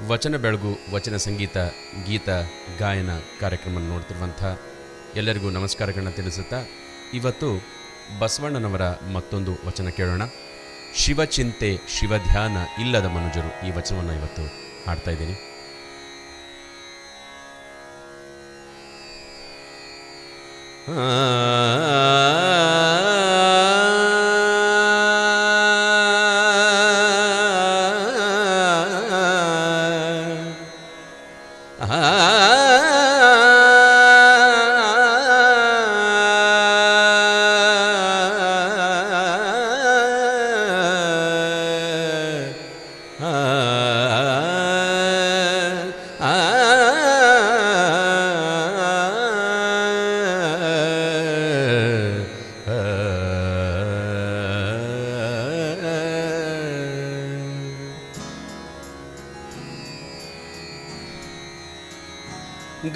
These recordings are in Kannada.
ವಚನ ಬೆಳಗು ವಚನ ಸಂಗೀತ ಗೀತ ಗಾಯನ ಕಾರ್ಯಕ್ರಮ ನೋಡ್ತಿರುವಂಥ ಎಲ್ಲರಿಗೂ ನಮಸ್ಕಾರಗಳನ್ನ ತಿಳಿಸುತ್ತಾ ಇವತ್ತು ಬಸವಣ್ಣನವರ ಮತ್ತೊಂದು ವಚನ ಕೇಳೋಣ. ಶಿವಚಿಂತೆ ಶಿವಧ್ಯಾನ ಇಲ್ಲದ ಮನುಜರು, ಈ ವಚನವನ್ನು ಇವತ್ತು ಹಾಡ್ತಾ ಇದ್ದೀನಿ.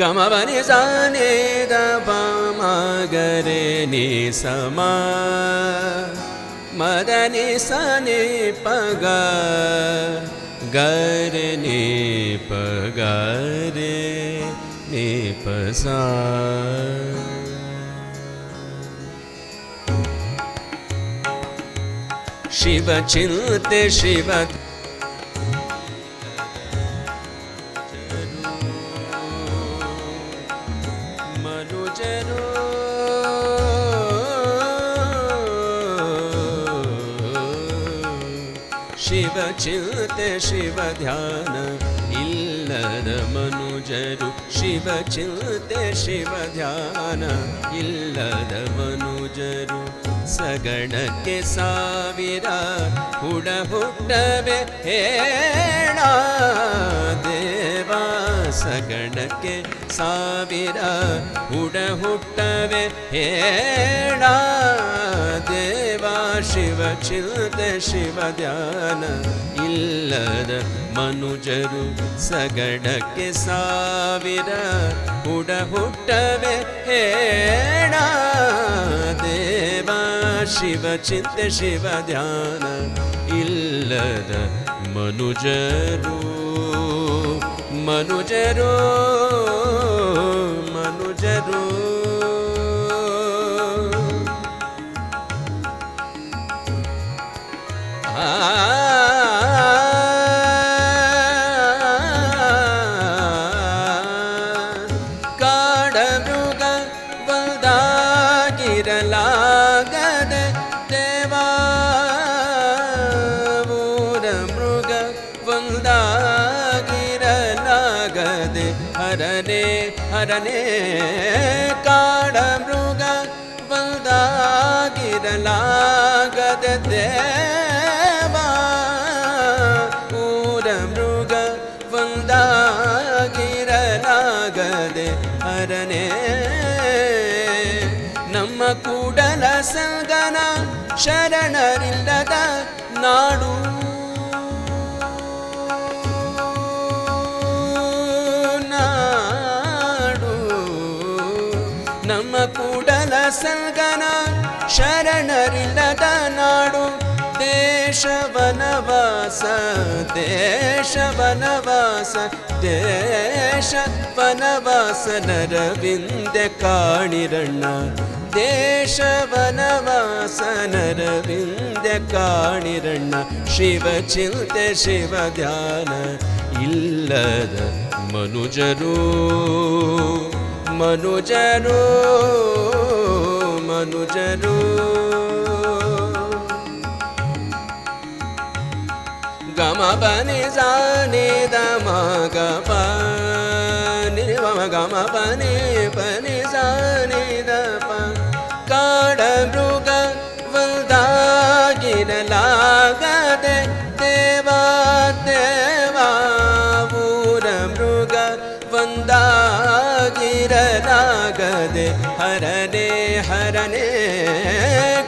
ಗಮವನಿ ಸಾನೆ ದ ಪ ಗರೆ ನಿ ಸಮ ಮದನಿ ಸನೆ ಪಗ ಗರೆ ನಿ ಪಗರೆ ನಿ ಪಸ ಶಿವ ಚಿಂತೆ ಶಿವ ಮನುಜರು ಶಿವ ಚಿಂತೆ ಶಿವ ಧ್ಯಾನ ಇಲ್ಲದ ಮನುಜರು, ಶಿವ ಚಿಂತೆ ಶಿವ ಧ್ಯಾನ ಇಲ್ಲದ ಮನುಜರು. ಸಗಣಕ್ಕೆ ಸಾವಿರ ಹುಡ ಹುಟ್ಟವೆ ಹೇಳ ದೇವ, ಸಗಣಕ್ಕೆ ಸಾವಿರ ಹುಡ ಹುಟ್ಟವೆ ಹೇಳ ದೇವ. ಶಿವ ಚಿಂತೆ ಶಿವ ಧ್ಯಾನ ಇಲ್ಲದ ಮನುಜರು, ಸಗಣಕ್ಕೆ ಸಾವಿರ ಹುಡ ಹುಟ್ಟವೆ ಹೇಳ ದೇವ. ಶಿವ ಚಿಂತೆ ಶಿವ ಧ್ಯಾನ ಇಲ್ಲದ ಮನುಜರು, ಮನುಜರು ಮನುಜರು. ಕಾಡ ಮೃಗ ಬಲ್ದಾಗಿರಲಾಗದೆ ದೇವಾ, ಊರ ಮೃಗ ಒಂದಾಗಿರಲಾಗದೆ ಹರನೆ ಹರನೆ. ಕಾಡ ಮೃಗ ಒಂದಾಗಿರಲಾಗದೆ ದೇವಾ, ಊರ ಮೃಗ ಒಂದಾಗಿರಲಾಗದೆ ಹರನೆ. ನಮ್ಮ ಕೂಡಲ ಸಂಗನ ಶರಣರಿಲ್ಲದ ನಾಡು, ನಾಡು. ನಮ್ಮ ಕೂಡಲ ಸಂಗನ ಶರಣರಿಲ್ಲದ ನಾಡು. ದೇಶ ವನವಾಸ ದೇಶ ವನವಾಸ ದೇಶ ವನವಾಸ ನರವಿಂದ ಕಾಣಿರಣ್ಣ. ದೇಶ ವನವಾಸ ನರವಿಂದ ಕಾಣಿರಣ್ಣ. ಶಿವ ಚಿಂತೆ ಶಿವ ಧ್ಯಾನ ಇಲ್ಲದ ಮನುಜರು, ಮನುಜರು ಮನುಜರು. ಗಮ ಪನಿ ಸಾನಿ ದ ಮ ಗ ಪ ನಿ ಮ ಗಮ ಪನಿ ಪನಿ ಸಾನಿ ದ ಪ. ಕಾಡ ಮೃಗ ಒಂದಾಗಿರಲಾಗದೆ ದೇವಾ ದೇವಾ, ಊರ ಮೃಗ ಒಂದಾಗಿರಲಾಗದೆ ಹರನೆ ಹರನೆ.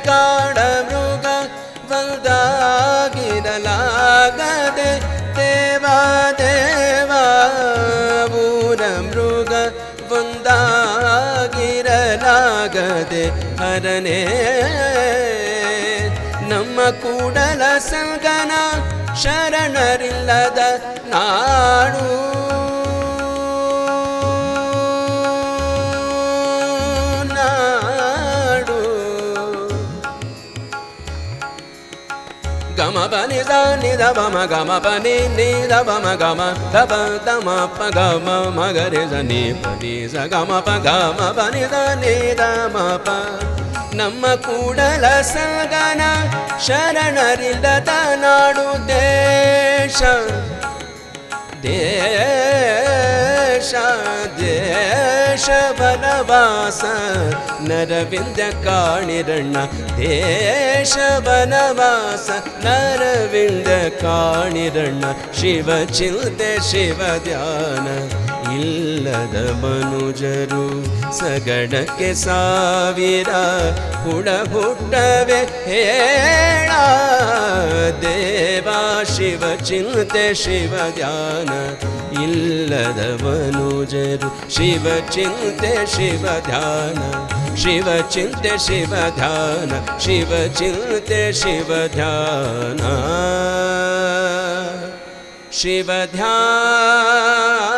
ಕಾಡ ಮೃಗ ಒಂದಾಗಿರಲಾಗದೆ ದೇವಾ ದೇವಾ, ಊರ ಮೃಗ ಒಂದಾಗಿರಲಾಗದೆ ಹರನೆ. ನಮ್ಮ ಕೂಡಲ ಸಂಗನ ಶರಣರಿಲ್ಲದ ನಾಡು ಗಮ ಪನಿ ದ ನಿದ ಬಮ ಗಮ ಪನಿ ನಿದ ಬಮ ಗಮ ದಬ ದಮ ಪ ಗಮ ಮಗರೆ ಸ ನಿ ಪನಿ ಸ ಗಮ ಪ ಗಮ ಪನಿ ದ ನಿದ ಮ ಪ ನಮ್ಮ ಕೂಡಲ ಸಂಗನ ಶರಣರಿಲ್ಲದ ನಾಡು ದೇಶ ದೇಶ ದೇಶ ವನವಾಸ ನರವಿಂದ ಕಾಣಿರಣ್ಣ ದೇಶ ವನವಾಸ ನರವಿಂದ ಕಾಣಿರಣ್ಣ ಶಿವ ಚಿಂತೆ ಶಿವ ಧ್ಯಾನ ಇಲ್ಲದ ಮನುಜರು ಸಗಡಕ್ಕೆ ಸಾವಿರ ಹುಟ್ಟವೆ ಹೇಳ ದೇವಾ ಶಿವ ಚಿಂತೆ ಶಿವ ಧ್ಯಾನ ಇಲ್ಲದ ಮನುಜರು ಶಿವ ಚಿಂತೆ ಶಿವ ಧ್ಯಾನ ಶಿವ ಚಿಂತೆ ಶಿವ ಧ್ಯಾನ ಶಿವ ಚಿಂತೆ ಶಿವ ಧ್ಯಾನ ಶಿವ ಧ್ಯಾನ